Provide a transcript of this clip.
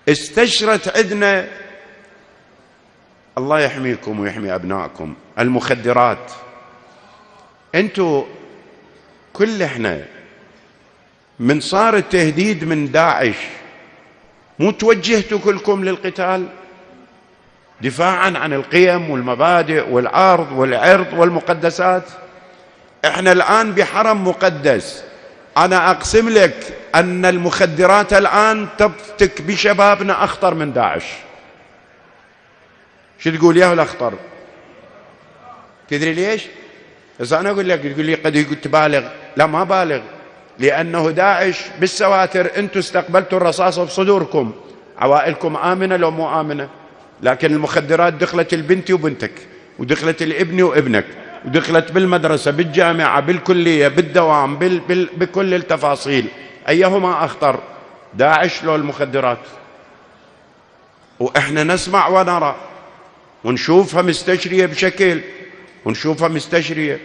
استشرت عندنا، الله يحميكم ويحمي أبنائكم، المخدرات. أنتوا كل احنا من صار التهديد من داعش مو توجهتوا كلكم للقتال دفاعا عن القيم والمبادئ والعرض والعرض والمقدسات؟ احنا الآن بحرم مقدس، أنا أقسم لك أن المخدرات الآن تفتك بشبابنا أخطر من داعش. شو تقول يا الأخطر؟ تدري ليش؟ بس أنا أقول لك، تقول لي قد تبالغ. لا ما بالغ، لأنه داعش بالسواتر أنتم استقبلتوا الرصاصة بصدوركم، عوائلكم آمنة لو مو آمنة، لكن المخدرات دخلت البنت وبنتك، ودخلت الابن وابنك، ودخلت بالمدرسة بالجامعة بالكلية بالدوام بكل التفاصيل. أيهما أخطر، داعش لو المخدرات؟ وإحنا نسمع ونرى ونشوفها مستشرية بشكل، ونشوفها مستشرية.